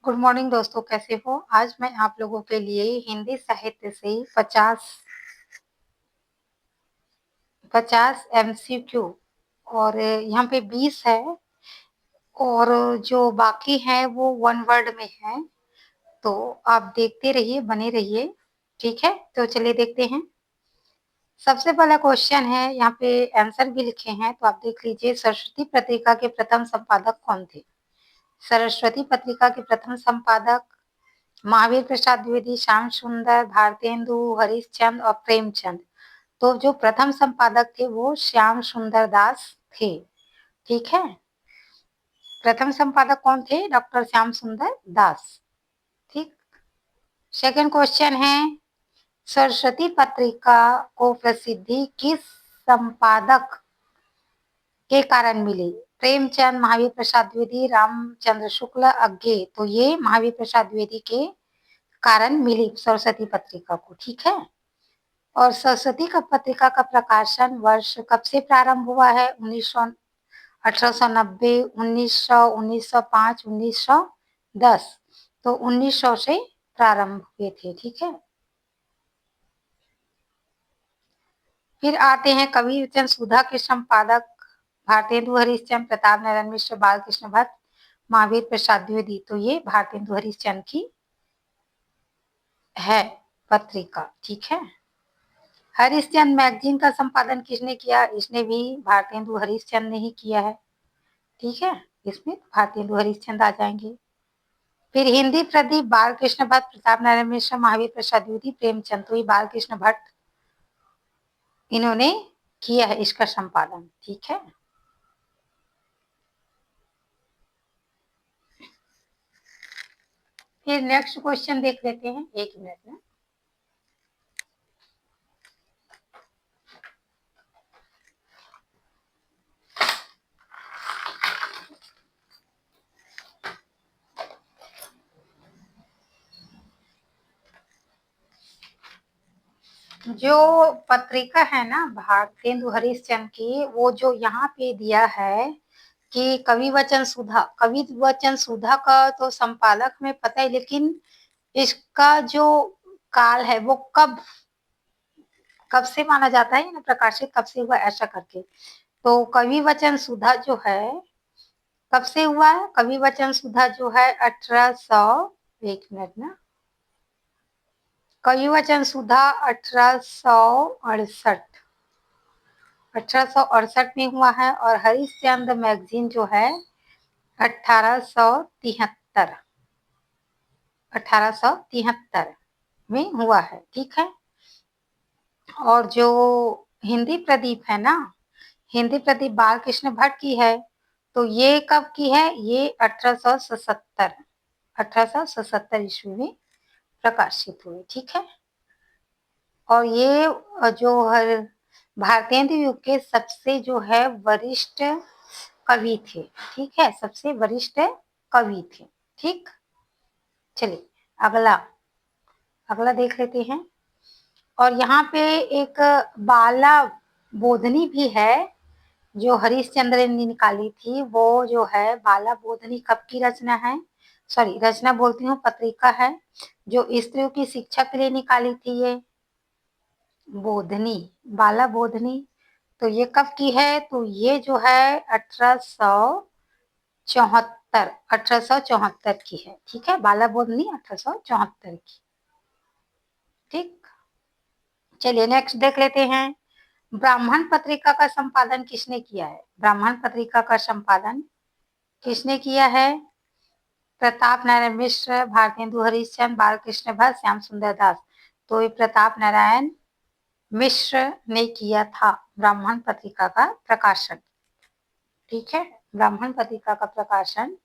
Good morning दोस्तों, कैसे हो। आज मैं आप लोगों के लिए हिंदी साहित्य से 50 MCQ और यहाँ पे 20 है और जो बाकी है वो वन वर्ड में है। तो आप देखते रहिए, बने रहिए। ठीक है, तो चलिए देखते हैं। सबसे पहला क्वेश्चन है, यहाँ पे आंसर भी लिखे हैं तो आप देख लीजिए। सरस्वती पत्रिका के प्रथम संपादक कौन थे? सरस्वती पत्रिका के प्रथम संपादक महावीर प्रसाद द्विवेदी, श्याम सुंदर, भारतेंदु हरिश्चंद्र और प्रेमचंद। तो जो प्रथम संपादक थे वो श्याम सुंदर दास थे। ठीक है, प्रथम संपादक कौन थे? डॉक्टर श्याम सुंदर दास। ठीक। सेकंड क्वेश्चन है, सरस्वती पत्रिका को प्रसिद्धि किस संपादक के कारण मिली? प्रेमचंद, महावीर प्रसाद द्विवेदी, रामचंद्र शुक्ल, अज्ञे। तो ये महावीर प्रसाद द्विवेदी के कारण मिली सरस्वती पत्रिका को। ठीक है, और सरस्वती का पत्रिका का प्रकाशन वर्ष कब से प्रारंभ हुआ है? 1890, 1900, 1905, 1910। तो 1900 से प्रारंभ हुए थे। ठीक है, फिर आते हैं कवि वचन सुधा के संपादक भारतेंदु हरिश्चंद्र, प्रताप नारायण मिश्र, बालकृष्ण भट्ट, महावीर प्रसाद द्विवेदी। तो ये भारतेंदु हरिश्चंद्र की है पत्रिका। ठीक है, हरिश्चंद्र मैगजीन का संपादन किसने किया? इसने भी भारतेंदु हरिश्चंद्र ने ही किया है। ठीक है, इसमें भारतेंदु हरिश्चंद्र आ जाएंगे। फिर हिंदी प्रदीप बालकृष्ण भट्ट, प्रताप नारायण मिश्र, महावीर प्रसाद द्विवेदी, प्रेमचंद। तो ये बालकृष्ण भट्ट इन्होंने किया है इसका संपादन। ठीक है, फिर नेक्स्ट क्वेश्चन देख लेते हैं, एक मिनट में। जो पत्रिका है ना भारतेंदु हरिश्चंद्र की, वो जो यहाँ पे दिया है कि कवि वचन सुधा का तो संपादक में पता है, लेकिन इसका जो काल है वो कब से माना जाता है ना, प्रकाशित कब से हुआ ऐसा करके। तो कवि वचन सुधा जो है कब से हुआ है? कवि वचन सुधा जो है 1800, एक मिनट ना, कवि वचन सुधा 1868 में हुआ है और हरिश्चंद्र मैगजीन जो है 1873 में हुआ है। ठीक है, और जो हिंदी प्रदीप है ना, हिंदी प्रदीप बालकृष्ण भट्ट की है। तो ये कब की है? ये 1877 ईस्वी में प्रकाशित हुई। ठीक है, और ये जो हर भारतेंदु युग के सबसे जो है वरिष्ठ कवि थे। ठीक है, सबसे वरिष्ठ कवि थे। ठीक, चलिए अगला अगला देख लेते हैं। और यहाँ पे एक बाला बोधनी भी है जो हरिश्चंद्र ने निकाली थी। वो जो है बाला बोधनी कब की रचना है? सॉरी, रचना बोलती हूँ, पत्रिका है जो स्त्रियों की शिक्षा के लिए निकाली थी। ये बोधनी, बाला बोधनी, तो ये कब की है? तो ये जो है 1874 की है। ठीक है, बाला बोधनी 1874 की। ठीक, चलिए नेक्स्ट देख लेते हैं। ब्राह्मण पत्रिका का संपादन किसने किया है? ब्राह्मण पत्रिका का संपादन किसने किया है? प्रताप नारायण मिश्र, भारतेंदु हरिश्चंद्र, बालकृष्ण भट्ट, श्याम सुंदर दास। तो ये प्रताप नारायण मिश्र ने किया था ब्राह्मण पत्रिका का प्रकाशन। ठीक है, ब्राह्मण पत्रिका का प्रकाशन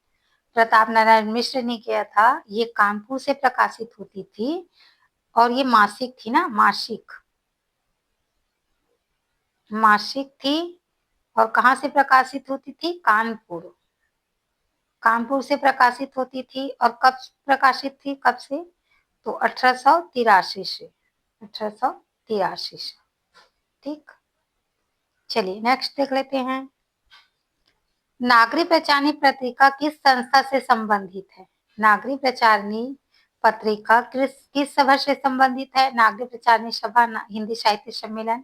प्रताप नारायण मिश्र ने किया था। ये कानपुर से प्रकाशित होती थी और ये मासिक थी ना, मासिक थी। और कहाँ से प्रकाशित होती थी? कानपुर से प्रकाशित होती थी। और कब प्रकाशित थी, कब से? तो 1883 से, 1883 से। ठीक, चलिए नेक्स्ट देख लेते हैं। नागरिक पहचानी पत्रिका किस संस्था से संबंधित है? नागरिक प्रचारिणी पत्रिका किस सभा से संबंधित है? नागरिक प्रचारिणी सभा, हिंदी साहित्य सम्मेलन,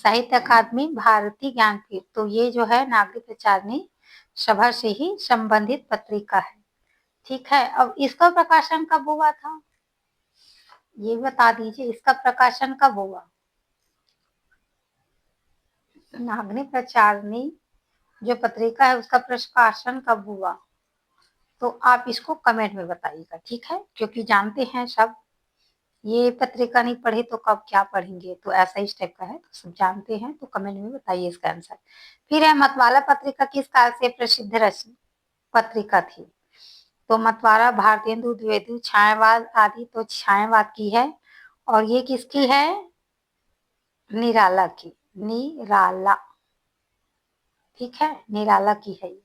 साहित्य अकादमी, भारतीय ज्ञानपीठ। तो ये जो है नागरिक प्रचारिणी सभा से ही संबंधित पत्रिका है। ठीक है, अब इसका प्रकाशन कब हुआ था, ये बता दीजिए, इसका प्रकाशन कब हुआ? नागरिक प्रचारिणी जो पत्रिका है उसका प्रकाशन कब हुआ? तो आप इसको कमेंट में बताइएगा, ठीक है, क्योंकि जानते हैं सब ये पत्रिका नहीं पढ़े तो कब क्या पढ़ेंगे, तो ऐसा इस टाइप का है, तो सब जानते हैं, तो कमेंट में बताइए इसका आंसर। फिर है मतवाला पत्रिका किस काल से प्रसिद्ध पत्रिका थी? तो मतवाला भारतेंदु द्विवेदी, छायावाद आदि, तो छायावाद की है। और ये किसकी है? निराला की, निराला, ठीक है, निराला की है ये,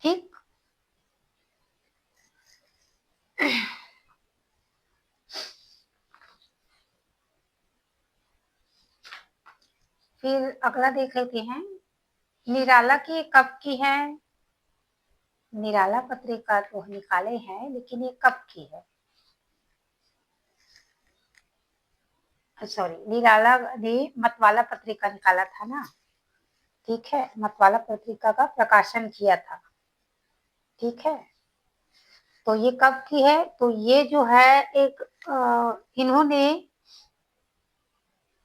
ठीक। फिर अगला देख लेते हैं, निराला की कब की है? निराला पत्रिका तो निकाले हैं, लेकिन ये कब की है? सॉरी, निराला ने मतवाला पत्रिका निकाला था ना, ठीक है, मतवाला पत्रिका का प्रकाशन किया था, ठीक है। तो ये कब की है? तो ये जो है एक इन्होंने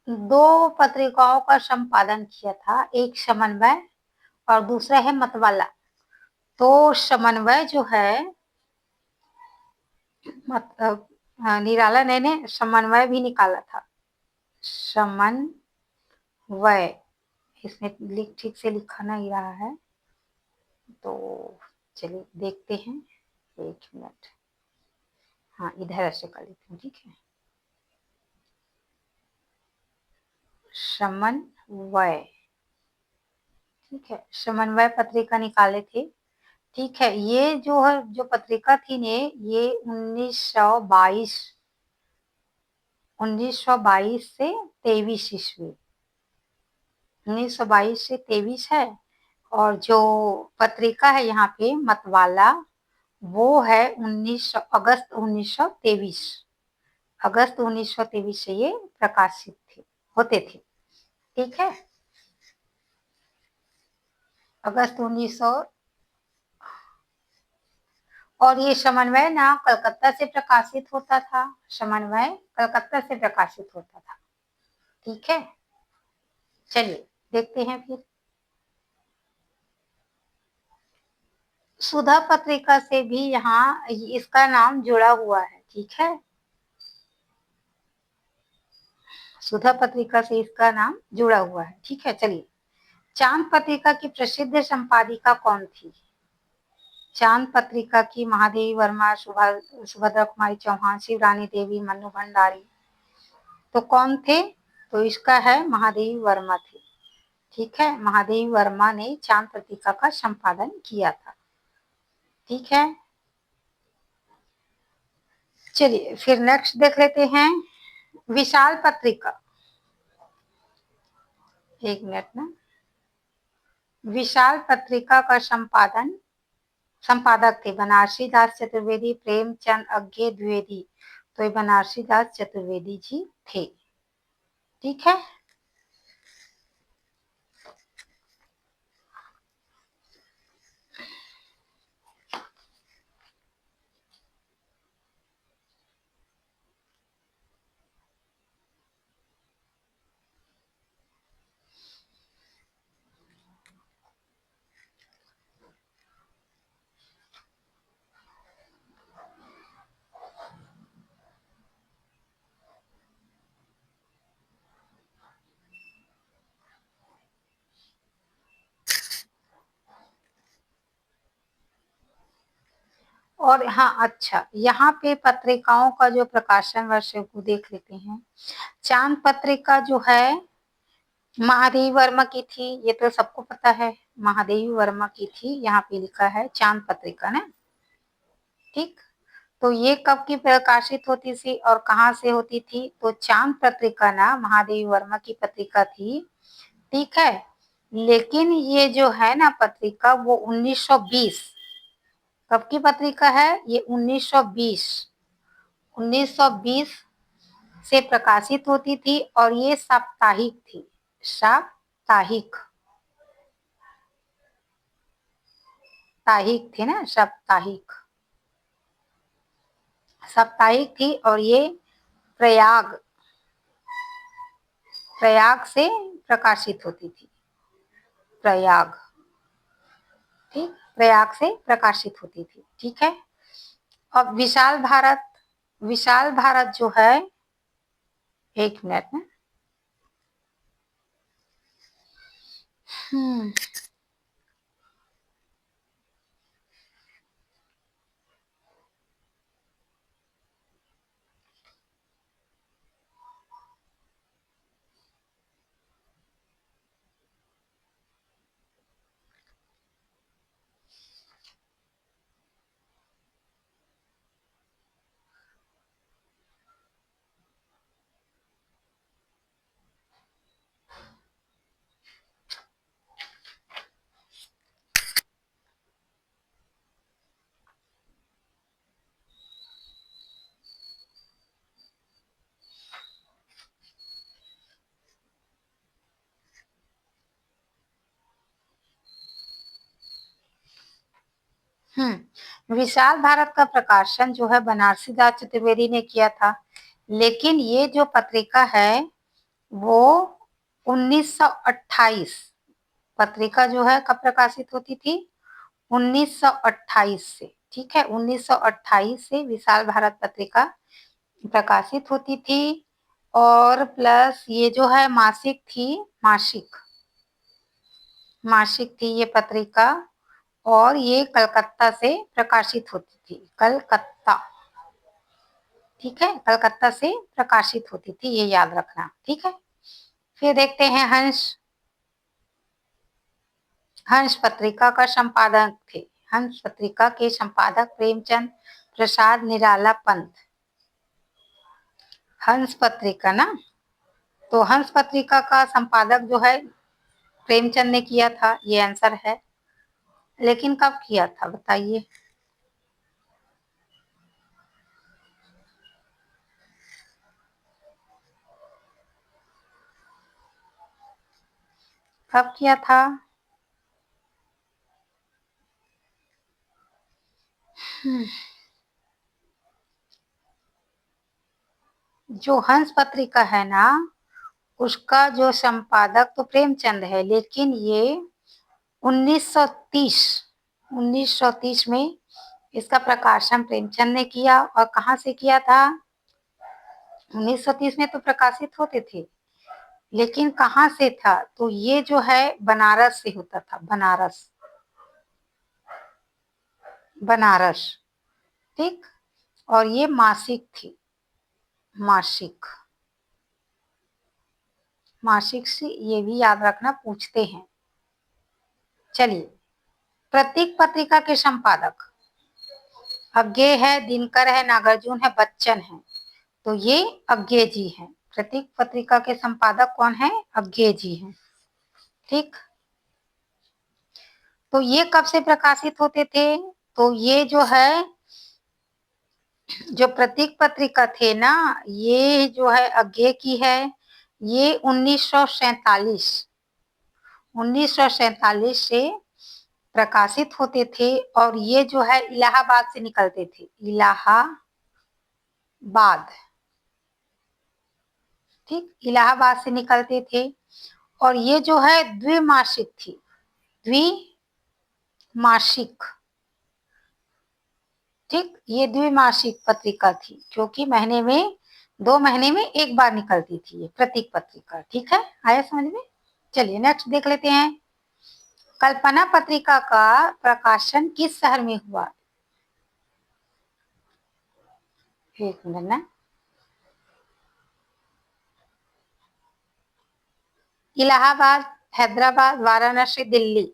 2 पत्रिकाओं का संपादन किया था, एक समन्वय और दूसरा है मतवाला। तो समन्वय जो है निराला ने समन्वय भी निकाला था, समन्वय, इसमें ठीक से लिखा नहीं रहा है, तो चलिए देखते हैं, 1 मिनट, हाँ इधर ऐसे कर लेती हूँ, ठीक है, समन्वय, ठीक है, समन्वय पत्रिका निकाले थे, ठीक है। ये जो है जो पत्रिका थी ने, ये 1922 से 23 ईस्वी, 1922 से 23 है। और जो पत्रिका है यहाँ पे मतवाला, वो है 1900 अगस्त 1923, अगस्त 1923 से ये प्रकाशित थे, होते थे, ठीक है, अगस्त 1900। और ये समन्वय ना कलकत्ता से प्रकाशित होता था, समन्वय कलकत्ता से प्रकाशित होता था, ठीक है। चलिए देखते हैं फिर, सुधा पत्रिका से भी यहाँ इसका नाम जुड़ा हुआ है, ठीक है, सुधा पत्रिका से इसका नाम जुड़ा हुआ है, ठीक है। चलिए, चांद पत्रिका की प्रसिद्ध संपादिका कौन थी? चांद पत्रिका की महादेवी वर्मा, सुभद्रा कुमारी चौहान, शिवरानी देवी, मन्नू भंडारी, तो कौन थे? तो इसका है महादेवी वर्मा थी, ठीक है, महादेवी वर्मा ने चांद पत्रिका का संपादन किया था, ठीक है। चलिए फिर नेक्स्ट देख लेते हैं, विशाल पत्रिका, 1 मिनट ना, विशाल पत्रिका का संपादक थे बनारसी दास चतुर्वेदी, प्रेमचंद अज्ञे द्विवेदी, तो ये बनारसी दास चतुर्वेदी जी थे, ठीक है। और हाँ, अच्छा, यहाँ पे पत्रिकाओं का जो प्रकाशन वर्ष को देख लेते हैं। चांद पत्रिका जो है महादेवी वर्मा की थी, ये तो सबको पता है, महादेवी वर्मा की थी, यहाँ पे लिखा है चांद पत्रिका ना, ठीक। तो ये कब की प्रकाशित होती थी और कहाँ से होती थी? तो चांद पत्रिका ना महादेवी वर्मा की पत्रिका थी, ठीक है, लेकिन ये जो है ना पत्रिका वो 1920 कब की पत्रिका है ये? 1920 से प्रकाशित होती थी और ये साप्ताहिक थी। साप्ताहिक, साप्ताहिक थी ना, साप्ताहिक, साप्ताहिक थी और ये प्रयाग, प्रयाग से प्रकाशित होती थी। प्रयाग, ठीक, प्रयाग से प्रकाशित होती थी। ठीक है। अब विशाल भारत, विशाल भारत जो है, एक मिनट में, हम्म विशाल भारत का प्रकाशन जो है बनारसी दास चतुर्वेदी ने किया था, लेकिन ये जो पत्रिका है वो 1928, पत्रिका जो है कब प्रकाशित होती थी? 1928 से। ठीक है, 1928 से विशाल भारत पत्रिका प्रकाशित होती थी। और प्लस ये जो है मासिक थी, मासिक, मासिक थी ये पत्रिका, और ये कलकत्ता से प्रकाशित होती थी। कलकत्ता, ठीक है, कलकत्ता से प्रकाशित होती थी, ये याद रखना। ठीक है। फिर देखते हैं हंस, हंस पत्रिका का संपादक थे, हंस पत्रिका के संपादक प्रेमचंद प्रसाद निराला पंत। हंस पत्रिका ना, तो हंस पत्रिका का संपादक जो है प्रेमचंद ने किया था, ये आंसर है। लेकिन कब किया था बताइए? कब किया था? जो हंस पत्रिका है ना, उसका जो संपादक तो प्रेमचंद है, लेकिन ये 1930, 1930 में इसका प्रकाशन प्रेमचंद ने किया। और कहाँ से किया था? 1930 में तो प्रकाशित होते थे, लेकिन कहाँ से था? तो ये जो है बनारस से होता था, बनारस, बनारस, ठीक। और ये मासिक थी, मासिक, मासिक से, ये भी याद रखना, पूछते हैं। चलिए, प्रतीक पत्रिका के संपादक अज्ञे है, दिनकर है, नागार्जुन है, बच्चन है। तो ये अज्ञे जी हैं। प्रतीक पत्रिका के संपादक कौन है? अज्ञे जी हैं। ठीक। तो ये कब से प्रकाशित होते थे? तो ये जो है, जो प्रतीक पत्रिका थे ना, ये जो है अज्ञे की है। ये 1947, 1947 से प्रकाशित होते थे। और ये जो है इलाहाबाद से निकलते थे, इलाहाबाद, ठीक, इलाहाबाद से निकलते थे। और ये जो है द्विमासिक थी, द्विमासिक, ठीक, ये द्विमासिक पत्रिका थी, क्योंकि महीने में, 2 महीने में एक बार निकलती थी ये प्रतीक पत्रिका। ठीक है, आया समझ में? चलिए नेक्स्ट देख लेते हैं। कल्पना पत्रिका का प्रकाशन किस शहर में हुआ? एक मिनट ना, इलाहाबाद, हैदराबाद, वाराणसी, दिल्ली।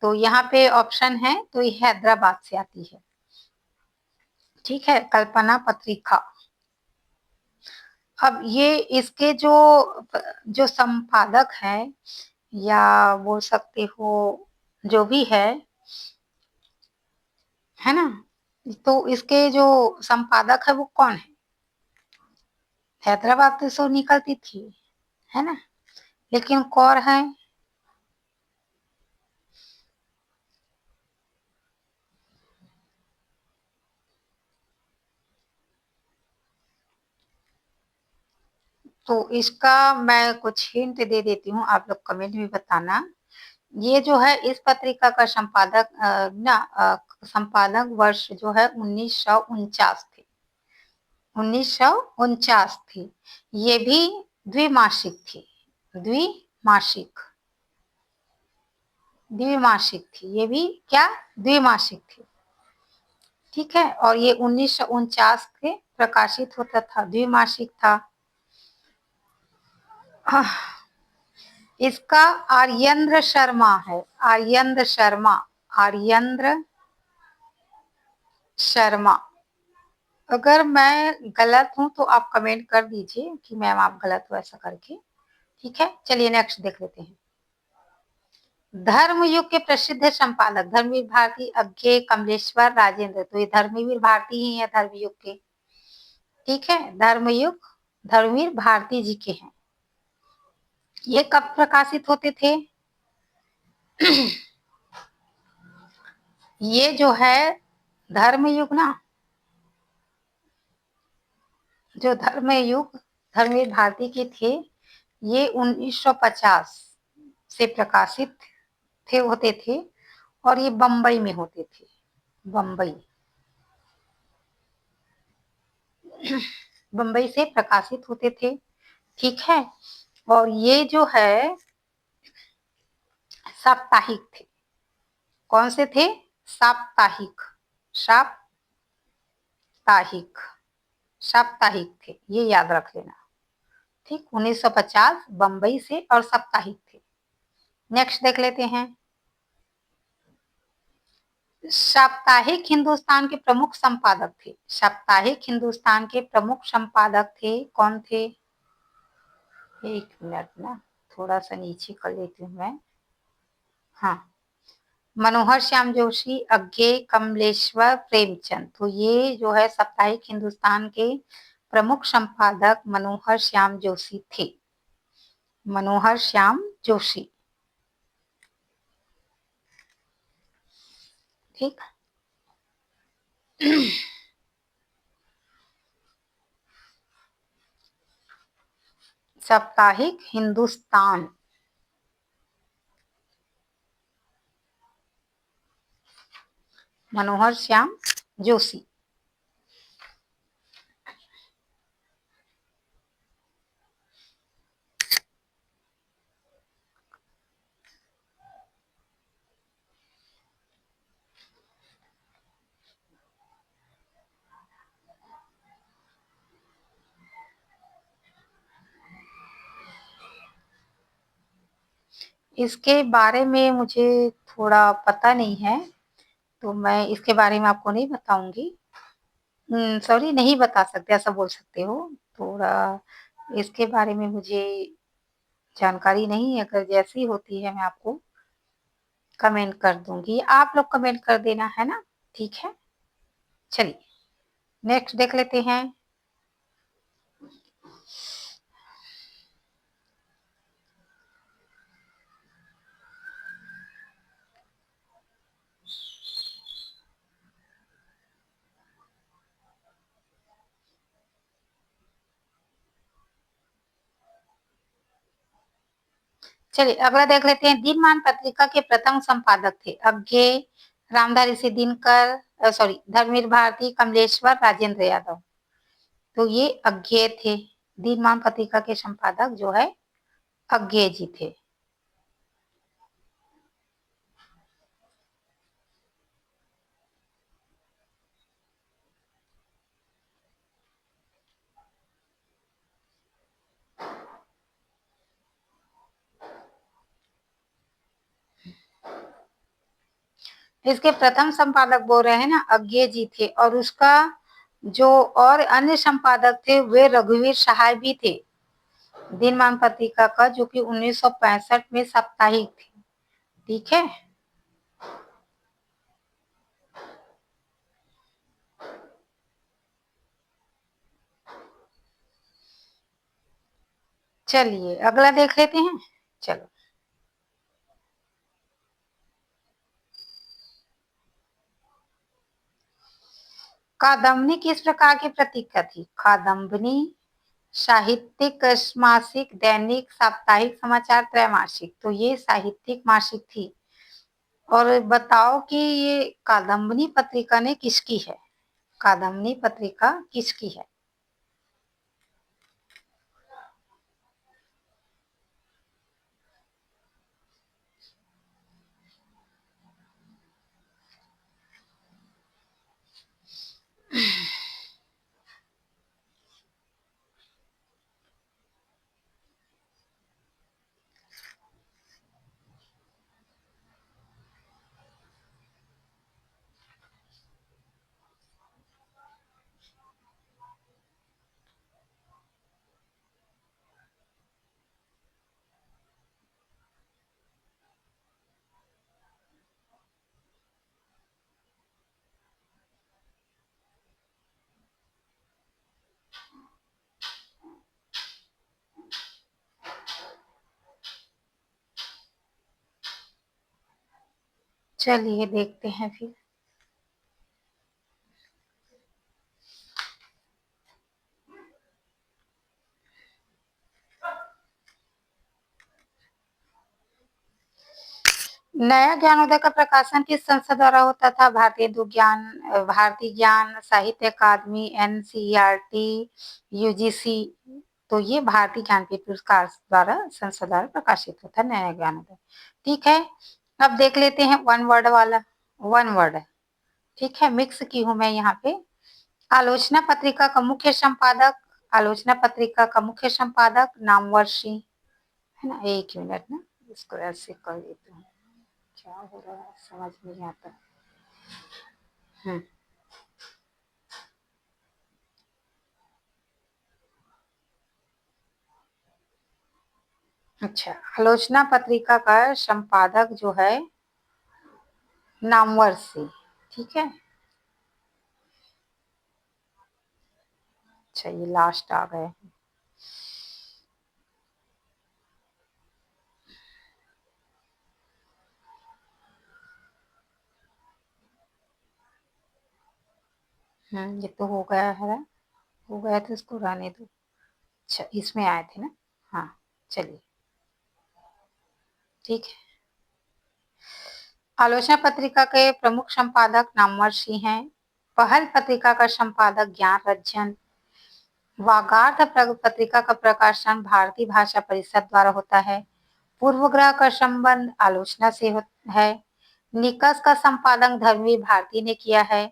तो यहाँ पे ऑप्शन है, तो ये हैदराबाद से आती है। ठीक है, कल्पना पत्रिका। अब ये इसके जो जो संपादक है, या बोल सकते हो जो भी है, है ना? तो इसके जो संपादक है वो कौन है? हैदराबाद तो सो निकलती थी, है ना? लेकिन कौन है? तो इसका मैं कुछ हिंट दे देती हूँ, आप लोग कमेंट में बताना। ये जो है इस पत्रिका का संपादक संपादक वर्ष जो है 1949 थे। 1949 थी। ये भी द्विमासिक थी। द्विमासिक द्विमासिक थी। ये भी क्या? द्विमासिक थी। ठीक है। और ये 1949 के प्रकाशित होता था, द्विमासिक था। इसका आर्येंद्र शर्मा है। आर्येंद्र शर्मा। आर्येंद्र शर्मा। अगर मैं गलत हूं तो आप कमेंट कर दीजिए कि मैम आप गलत हो ऐसा करके। ठीक है, चलिए नेक्स्ट देख लेते हैं। धर्मयुग के प्रसिद्ध संपादक धर्मवीर भारती, अज्ञे, कमलेश्वर, राजेंद्र। तो ये धर्मवीर भारती ही है धर्मयुग के। ठीक है, धर्मवीर भारती जी के हैं। ये कब प्रकाशित होते थे? ये जो है धर्मयुग ना, जो धर्मयुग धर्मवीर भारती के थे, ये 1950 से प्रकाशित होते थे। और ये बम्बई में होते थे। बम्बई बम्बई से प्रकाशित होते थे। ठीक है। और ये जो है साप्ताहिक थे। कौन से थे? साप्ताहिक। साप्ताहिक। साप्ताहिक थे, ये याद रख लेना। ठीक, 1950 बम्बई से और साप्ताहिक थे। नेक्स्ट देख लेते हैं। साप्ताहिक हिंदुस्तान के प्रमुख संपादक थे। साप्ताहिक हिंदुस्तान के प्रमुख संपादक थे, कौन थे? एक मिनट ना, थोड़ा सा नीचे कर लेती हूँ मैं। हाँ, मनोहर श्याम जोशी, अज्ञे, कमलेश्वर, प्रेमचंद। तो ये जो है साप्ताहिक हिंदुस्तान के प्रमुख संपादक मनोहर श्याम जोशी थे। मनोहर श्याम जोशी। ठीक। साप्ताहिक हिंदुस्तान। मनोहर श्याम जोशी। इसके बारे में मुझे थोड़ा पता नहीं है, तो मैं इसके बारे में आपको नहीं बताऊंगी। सॉरी, नहीं बता सकते, ऐसा बोल सकते हो। थोड़ा इसके बारे में मुझे जानकारी नहीं है। अगर जैसी होती है मैं आपको कमेंट कर दूंगी, आप लोग कमेंट कर देना, है ना? ठीक है, चलिए नेक्स्ट देख लेते हैं। चलिए अगला देख लेते हैं। दिनमान पत्रिका के प्रथम संपादक थे अज्ञे, रामधारी दिनकर, सॉरी धर्मवीर भारती, कमलेश्वर, राजेंद्र यादव। तो ये अज्ञे थे। दिनमान पत्रिका के संपादक जो है अज्ञे जी थे। इसके प्रथम संपादक बोल रहे हैं ना, अज्ञे जी थे। और उसका जो और अन्य संपादक थे वे रघुवीर सहाय भी थे। दिनमान पत्रिका का, जो कि 1965 में साप्ताहिक थी। ठीक है। चलिए अगला देख लेते हैं। चलो, कादम्बनी किस प्रकार की पत्रिका थी? कादम्बनी साहित्यिक, मासिक, दैनिक, साप्ताहिक, समाचार, त्रैमासिक। तो ये साहित्यिक मासिक थी। और बताओ कि ये कादम्बनी पत्रिका ने किसकी है? कादम्बनी पत्रिका किसकी है? चलिए देखते हैं फिर। नया ज्ञानोदय का प्रकाशन किस संस्था द्वारा होता था? भारतीय ज्ञान साहित्य अकादमी, एनसीईआरटी, यूजीसी। तो ये भारतीय ज्ञानपीठ पुरस्कार द्वारा संस्था द्वारा प्रकाशित होता है नया ज्ञानोदय। ठीक है, अब देख लेते हैं वन वर्ड वाला। वन वर्ड है, ठीक है, मिक्स की हूं मैं यहाँ पे। आलोचना पत्रिका का मुख्य संपादक, आलोचना पत्रिका का मुख्य संपादक नामवर सिंह, है ना। एक मिनट ना, इसको ऐसे कर देती हूँ, क्या हो रहा है समझ नहीं आता। हम्म, अच्छा, आलोचना पत्रिका का संपादक जो है नामवर सिंह, ठीक है। अच्छा, ये लास्ट आ गए। ये तो हो गया है, हो गया तो इसको रहने दो। अच्छा, इसमें आए थे ना। हाँ, चलिए, ठीक है। आलोचना पत्रिका के प्रमुख संपादक नामवर सिंह हैं। पहल पत्रिका का संपादक ज्ञान रंजन। वागार्थ पत्रिका का प्रकाशन भारतीय भाषा परिषद द्वारा होता है। पूर्वग्रह का संबंध आलोचना से है। निकष का संपादन धर्मवीर भारती ने किया है।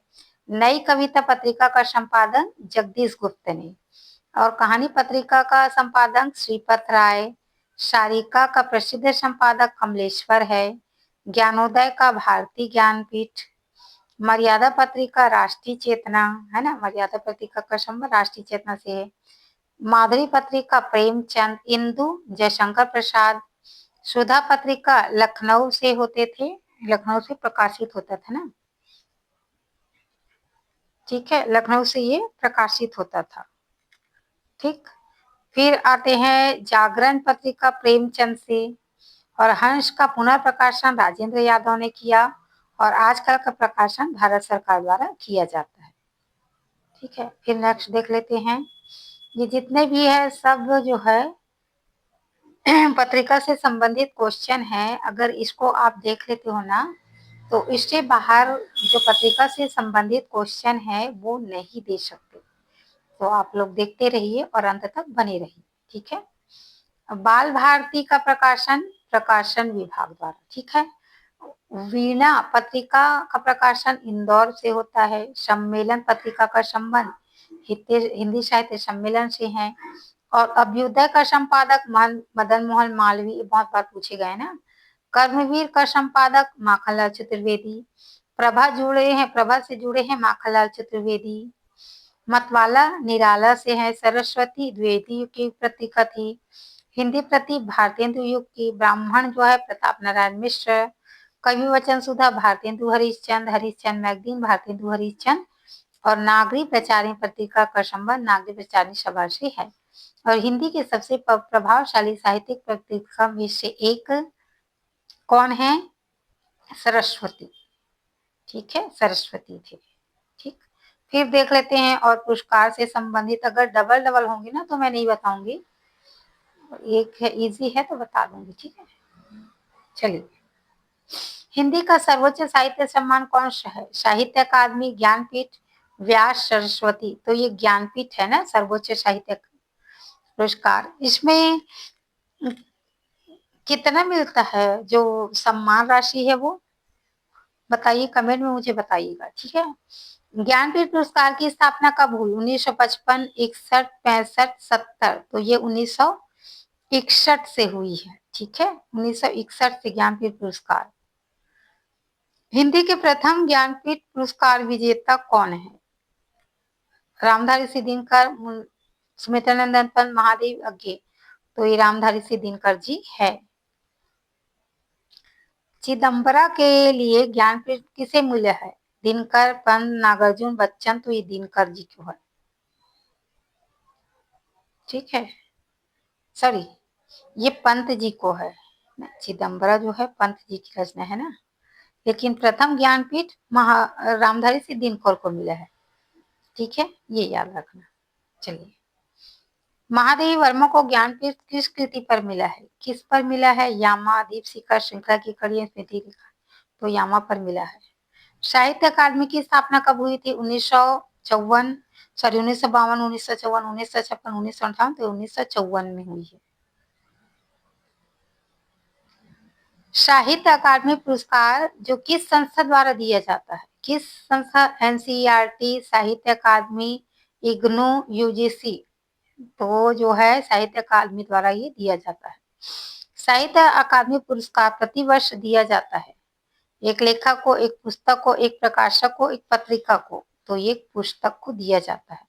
नई कविता पत्रिका का संपादन जगदीश गुप्त ने। और कहानी पत्रिका का संपादक श्रीपत राय। सारिका का प्रसिद्ध संपादक कमलेश्वर है। ज्ञानोदय का भारतीय ज्ञानपीठ। मर्यादा पत्रिका राष्ट्रीय चेतना, है ना, मर्यादा पत्रिका का संबंध राष्ट्रीय चेतना से है। माधुरी पत्रिका प्रेमचंद, इंदु जयशंकर प्रसाद। सुधा पत्रिका लखनऊ से होते थे, लखनऊ से प्रकाशित होता था ना, ठीक है, लखनऊ से ये प्रकाशित होता था। ठीक, फिर आते हैं जागरण पत्रिका प्रेमचंद से। और हंस का पुनः प्रकाशन राजेंद्र यादव ने किया। और आजकल का प्रकाशन भारत सरकार द्वारा किया जाता है। ठीक है, फिर नेक्स्ट देख लेते हैं। ये जितने भी है सब जो है पत्रिका से संबंधित क्वेश्चन है। अगर इसको आप देख लेते हो ना, तो इससे बाहर जो पत्रिका से संबंधित क्वेश्चन है वो नहीं दे सकते। तो आप लोग देखते रहिए और अंत तक बने रहिए, ठीक है। बाल भारती का प्रकाशन प्रकाशन विभाग द्वारा, ठीक है। वीणा पत्रिका का प्रकाशन इंदौर से होता है। सम्मेलन पत्रिका का संबंध हिंदी साहित्य सम्मेलन से है। और अभ्युदय का संपादक मदन मोहन मालवीय, ये बहुत बार पूछे गए ना। कर्मवीर का संपादक माखनलाल चतुर्वेदी। प्रभा से जुड़े हैं माखनलाल चतुर्वेदी। मतवाला निराला से है। सरस्वती द्विवेदी युग की पत्रिका थी। हिंदी प्रति भारतेंदु युग की। ब्राह्मण जो है प्रताप नारायण मिश्र। कवि वचन सुधा भारतेंदु हरिश्चंद। हरिश्चंद मैगजीन भारतेंदु हरिश्चंद। और नागरी प्रचारिणी पत्रिका का संबंध नागरी प्रचारिणी सभा से है। और हिंदी के सबसे प्रभावशाली साहित्यिक व्यक्तित्व में से एक कौन है? सरस्वती। ठीक है, सरस्वती थे। ठीक, फिर देख लेते हैं और पुरस्कार से संबंधित अगर डबल डबल होंगी ना तो मैं नहीं बताऊंगी, एक है इजी है तो बता दूंगी। ठीक है, चलिए, हिंदी का सर्वोच्च साहित्य सम्मान कौन सा है? साहित्य अकादमी, ज्ञानपीठ, व्यास, सरस्वती। तो ये ज्ञानपीठ है ना सर्वोच्च साहित्य पुरस्कार। इसमें कितना मिलता है जो सम्मान राशि है वो बताइए, कमेंट में मुझे बताइएगा। ठीक है, ज्ञानपीठ पुरस्कार की स्थापना कब हुई? 1955, 61, 65, 70। तो ये 1961 से हुई है। ठीक है, 1961 से ज्ञानपीठ पुरस्कार। हिंदी के प्रथम ज्ञानपीठ पुरस्कार विजेता कौन है? रामधारी सिंह दिनकर, सुमित्रानंदन पंत, महादेव अज्ञे। तो ये रामधारी सिंह दिनकर जी है। चिदम्बरा के लिए ज्ञानपीठ किसे मिला है? दिनकर, पंत, नागार्जुन, बच्चन। तो ये दिनकर जी को है। ठीक है, सॉरी, ये पंत जी को है। चिदम्बरा जो है पंत जी की रचना है ना, लेकिन प्रथम ज्ञानपीठ रामधारी सिंह दिनकर को मिला है। ठीक है, ये याद रखना। चलिए, महादेवी वर्मा को ज्ञानपीठ किस कृति पर मिला है? किस पर मिला है? यामा, दीप शिखा, श्रृंखला की कड़ी, स्मृति लिखा। तो यामा पर मिला है। साहित्य अकादमी की स्थापना कब हुई थी? 1954, सॉरी 1952, 1954, 1956, 1958। तो 1954 में हुई है। साहित्य अकादमी पुरस्कार जो किस संस्था द्वारा दिया जाता है? किस संस्था? एनसीईआरटी, साहित्य अकादमी, इग्नू, यूजीसी। तो जो है साहित्य अकादमी द्वारा ये दिया जाता है। साहित्य अकादमी पुरस्कार प्रतिवर्ष दिया जाता है। एक लेखक को, एक पुस्तक को, एक प्रकाशक को, एक पत्रिका को। तो ये पुस्तक को दिया जाता है।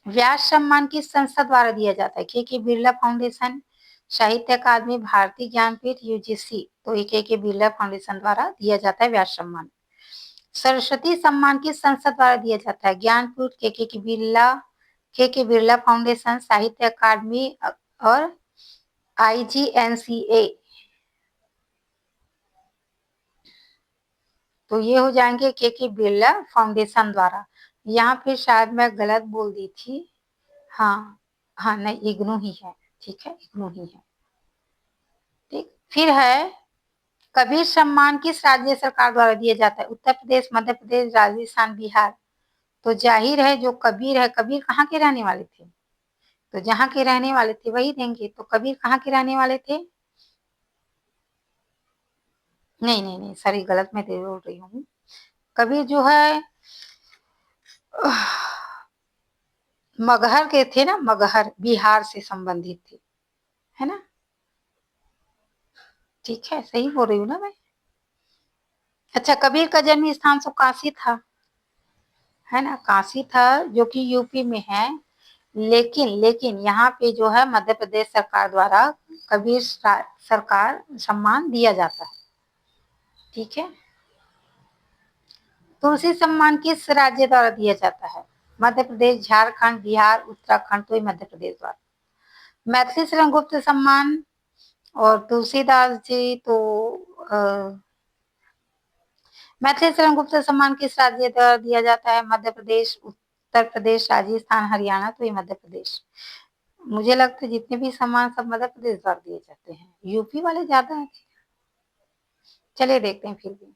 व्यास सम्मान किस संस्था द्वारा दिया जाता है? के बिरला फाउंडेशन, साहित्य अकादमी, भारतीय ज्ञानपीठ, यूजीसी। तो ये के बिरला फाउंडेशन द्वारा दिया जाता है व्यास सम्मान। सरस्वती सम्मान किस संस्था द्वारा दिया जाता है? ज्ञानपीठ, के बिरला फाउंडेशन, साहित्य अकादमी और IGNCA। तो ये हो जाएंगे के बिरला फाउंडेशन द्वारा। यहाँ पे शायद मैं गलत बोल दी थी। हाँ हाँ, नहीं, इग्नू ही है। ठीक है, इग्नू ही है। ठीक, फिर है कबीर सम्मान किस राज्य सरकार द्वारा दिया जाता है? उत्तर प्रदेश, मध्य प्रदेश, राजस्थान, बिहार। तो जाहिर है जो कबीर है, कबीर कहाँ के रहने वाले थे? तो जहाँ के रहने वाले थे वही देंगे। तो कबीर कहाँ के रहने वाले थे? नहीं नहीं नहीं, सॉरी, गलत मैं बोल रही हूँ। कबीर जो है मगहर के थे ना, मगहर, बिहार से संबंधित थे, है ना। ठीक है, सही बोल रही हूँ ना मैं? अच्छा, कबीर का जन्म स्थान तो काशी था, है ना, काशी था, जो कि यूपी में है। लेकिन लेकिन यहाँ पे जो है मध्य प्रदेश सरकार द्वारा कबीर सरकार सम्मान दिया जाता है। ठीक है, तुलसी सम्मान किस राज्य द्वारा दिया जाता है? मध्य प्रदेश, झारखंड, बिहार, उत्तराखंड। तो मध्य प्रदेश द्वारा। मैथिली शरण गुप्त सम्मान और तुलसीदास जी तो मैथिली शरण गुप्त सम्मान किस राज्य द्वारा दिया जाता है? मध्य प्रदेश, उत्तर प्रदेश, राजस्थान, हरियाणा। तो ये मध्य प्रदेश। मुझे लगता है जितने भी सम्मान सब मध्य प्रदेश द्वारा दिए जाते हैं, यूपी वाले ज्यादा है। चलिए देखते हैं फिर भी।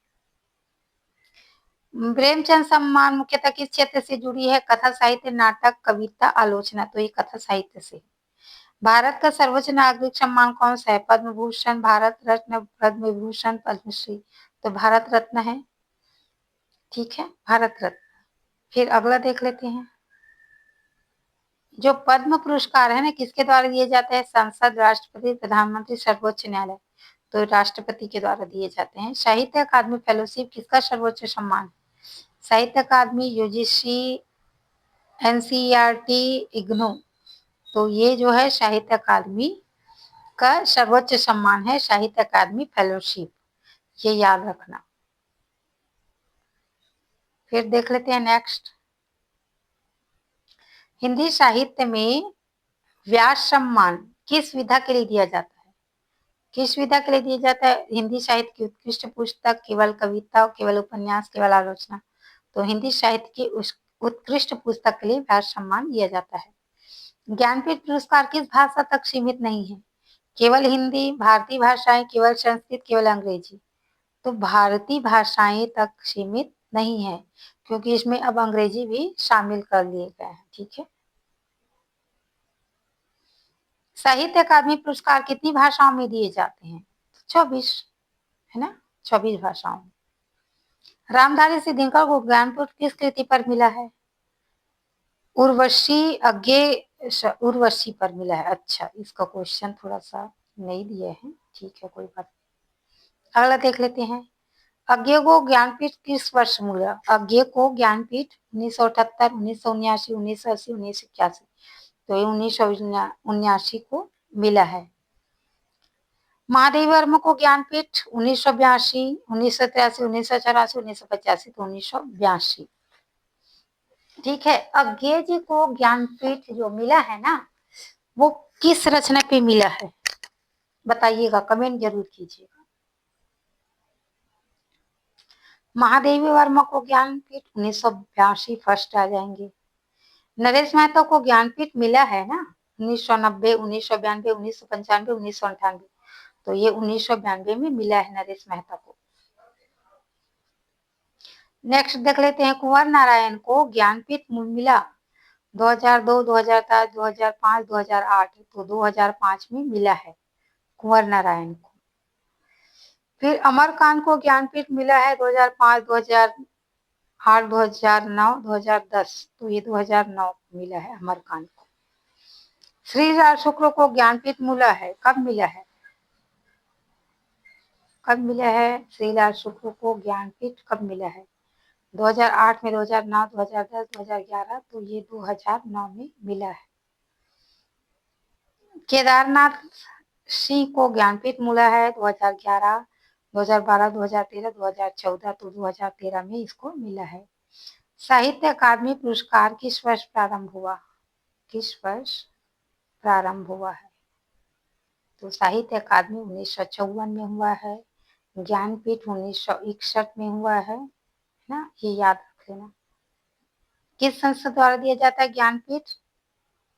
प्रेमचंद सम्मान मुख्यतः किस क्षेत्र से जुड़ी है? कथा साहित्य, नाटक, कविता, आलोचना। तो ये कथा साहित्य से। भारत का सर्वोच्च नागरिक सम्मान कौन सा है? पद्म भूषण, भारत रत्न, पद्म विभूषण, पद्मश्री। तो भारत रत्न है। ठीक है, भारत रत्न। फिर अगला देख लेते हैं। जो पद्म पुरस्कार है ना, किसके द्वारा दिए जाते हैं? संसद, राष्ट्रपति, प्रधानमंत्री, सर्वोच्च न्यायालय। तो राष्ट्रपति के द्वारा दिए जाते हैं। साहित्य अकादमी फेलोशिप किसका सर्वोच्च सम्मान? साहित्य अकादमी, यूजीसी, एनसीईआरटी, इग्नू। तो ये जो है साहित्य अकादमी का सर्वोच्च सम्मान है, साहित्य अकादमी फेलोशिप। ये याद रखना। फिर देख लेते हैं नेक्स्ट। हिंदी साहित्य में व्यास सम्मान किस विधा के लिए दिया जाता है? किस विधा के लिए दिया जाता है? हिंदी साहित्य की उत्कृष्ट पुस्तक, केवल कविता, केवल उपन्यास, केवल आलोचना। तो हिंदी साहित्य की उत्कृष्ट पुस्तक के लिए व्यास सम्मान दिया जाता है। ज्ञानपीठ पुरस्कार किस भाषा तक सीमित नहीं है? केवल हिंदी, भारतीय भाषाएं, केवल संस्कृत, केवल अंग्रेजी। तो भारतीय भाषाएं तक सीमित नहीं है, क्योंकि इसमें अब अंग्रेजी भी शामिल कर लिए गए हैं। ठीक है। साहित्य अकादमी पुरस्कार कितनी भाषाओं में दिए जाते हैं? 24, है ना, 24 भाषाओं में। रामधारी सिद्धिकर को ज्ञानपीठ किस कृति पर मिला है? उर्वशी अज्ञे उर्वशी पर मिला है। अच्छा, इसका क्वेश्चन थोड़ा सा नहीं दिए हैं, ठीक है, कोई बात नहीं। अगला देख लेते हैं। अज्ञे को ज्ञानपीठ किस वर्ष मिला? अज्ञे को ज्ञानपीठ 1978, 1979, 1980, 1981। तो ये 1979 को मिला है। महादेवी वर्मा को ज्ञानपीठ 1982, 1983, 1984, 1985। तो 1982। ठीक है। अज्ञे जी को ज्ञानपीठ जो मिला है ना, वो किस रचना पे मिला है? बताइएगा, कमेंट जरूर कीजिएगा। महादेवी वर्मा को ज्ञानपीठ 1982 फर्स्ट आ जाएंगे। नरेश मेहता को ज्ञानपीठ मिला है ना 1990, 1992, 1995, 1998। तो ये 1992 में मिला है नरेश मेहता को। नेक्स्ट देख लेते हैं। कुंवर नारायण को ज्ञानपीठ मिला 2002, 2004, 2005, 2008। तो 2005 में मिला है कुंवर नारायण को। फिर अमरकांत को ज्ञानपीठ मिला है 2005, 2008, 2009, 2010। तो ये 2009 को मिला है अमरकांत को। श्रीलाल शुक्ल को ज्ञानपीठ मिला है, कब मिला है? कब मिला है श्रीलाल शुक्ल को ज्ञानपीठ, कब मिला है? 2008 में, 2009, 2010, 2011। तो ये 2009 में मिला है। केदारनाथ सिंह को ज्ञानपीठ मिला है 2011, 2012, 2013, 2014। तो 2013 में इसको मिला है। साहित्य अकादमी पुरस्कार किस वर्ष प्रारंभ हुआ? किस वर्ष प्रारंभ हुआ है? तो साहित्य अकादमी 1954 में हुआ है। ज्ञानपीठ 1961 में हुआ है ना, ये याद रख लेना। किस संस्था द्वारा दिया जाता है ज्ञानपीठ?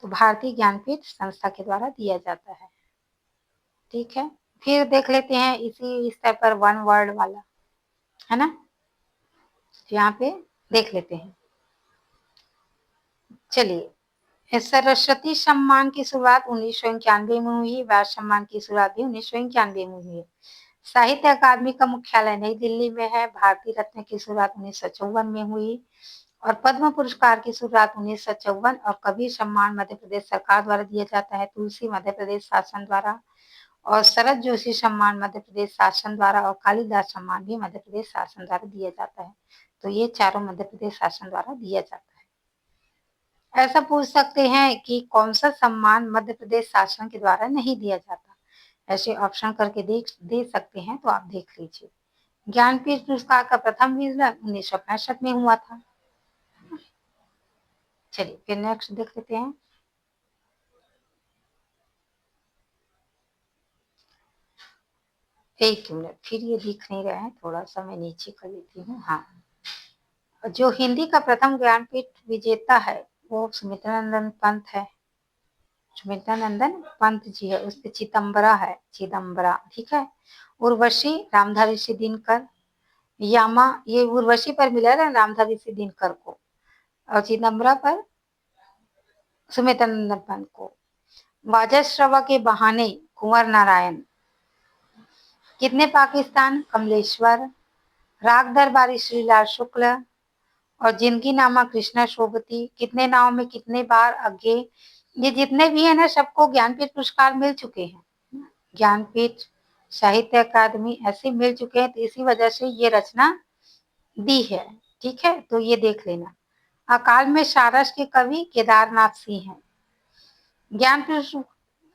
तो भारतीय ज्ञानपीठ संस्था के द्वारा दिया जाता है। ठीक है। फिर देख लेते हैं इसी स्तर पर वन वर्ड वाला, है ना, यहाँ पे देख लेते हैं। चलिए, सरस्वती सम्मान की शुरुआत 1991 में हुई। व्यास सम्मान की शुरुआत भी 1991 में हुई है। साहित्य अकादमी का मुख्यालय नई दिल्ली में है। भारतीय रत्न की शुरुआत 1954 में हुई और पद्म पुरस्कार की शुरुआत 1954। और कबीर सम्मान मध्य प्रदेश सरकार द्वारा दिया जाता है, तुलसी मध्य प्रदेश शासन द्वारा, और शरद जोशी सम्मान मध्य प्रदेश शासन द्वारा, और कालिदास सम्मान भी मध्य प्रदेश शासन द्वारा दिया जाता है। तो ये चारों मध्य प्रदेश शासन द्वारा दिया जाता है। ऐसा पूछ सकते हैं कि कौन सा सम्मान मध्य प्रदेश शासन के द्वारा नहीं दिया जाता? ऐसे ऑप्शन करके दे सकते हैं, तो आप देख लीजिए। ज्ञानपीठ पुरस्कार का प्रथम वितरण 1965 में हुआ था। चलिए, फिर नेक्स्ट देख लेते हैं। एक मिनट, फिर ये दिख नहीं रहा है, थोड़ा सा मैं नीचे कर लेती हूँ। हाँ, जो हिंदी का प्रथम ज्ञानपीठ विजेता है वो सुमित्रानंदन पंत है। सुमित्रानंदन पंत जी है, उसपे चिदम्बरा है, चिदम्बरा। ठीक है। उर्वशी रामधारी सिंह दिनकर। यामा, ये उर्वशी पर मिला ना रामधारी सिंह दिनकर को, और चिदम्बरा पर सुमित्रानंदन पंत को। वाजश्रवा के बहाने कुंवर नारायण। कितने पाकिस्तान कमलेश्वर। राग दरबारी श्रीलाल शुक्ल और जिंदगी नामा कृष्णा शोभती। कितने नाव में कितने बार अज्ञे। ये जितने भी है ना, सबको ज्ञानपीठ पुरस्कार मिल चुके हैं। ज्ञानपीठ, साहित्य अकादमी ऐसे मिल चुके हैं, तो इसी वजह से ये रचना दी है। ठीक है, तो ये देख लेना। अकाल में सारस के कवि केदारनाथ सिंह हैं।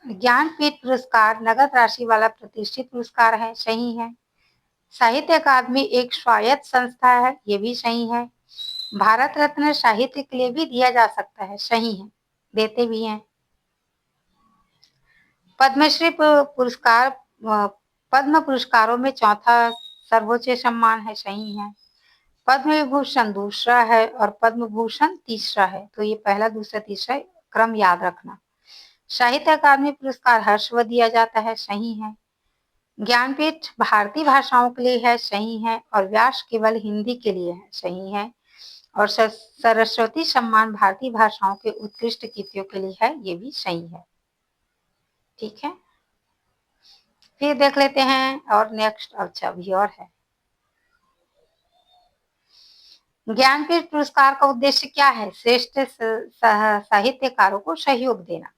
ज्ञानपीठ पुरस्कार नगद राशि वाला प्रतिष्ठित पुरस्कार है, सही है। साहित्य अकादमी एक स्वायत्त संस्था है, ये भी सही है। भारत रत्न साहित्य के लिए भी दिया जा सकता है, सही है। देते भी हैं। पद्मश्री पुरस्कार पद्म पुरस्कारों में चौथा सर्वोच्च सम्मान है, सही है। पद्म विभूषण दूसरा है और पद्म भूषण तीसरा है। तो ये पहला, दूसरा, तीसरा क्रम याद रखना। साहित्य अकादमी पुरस्कार हर वर्ष दिया जाता है, सही है। ज्ञानपीठ भारतीय भाषाओं के लिए है, सही है। और व्यास केवल हिंदी के लिए है, सही है। और सरस्वती सम्मान भारतीय भाषाओं के उत्कृष्ट कृतियों के लिए है, ये भी सही है। ठीक है, फिर देख लेते हैं और नेक्स्ट। अच्छा, भी और है। ज्ञानपीठ पुरस्कार का उद्देश्य क्या है? श्रेष्ठ साहित्यकारों को सहयोग देना।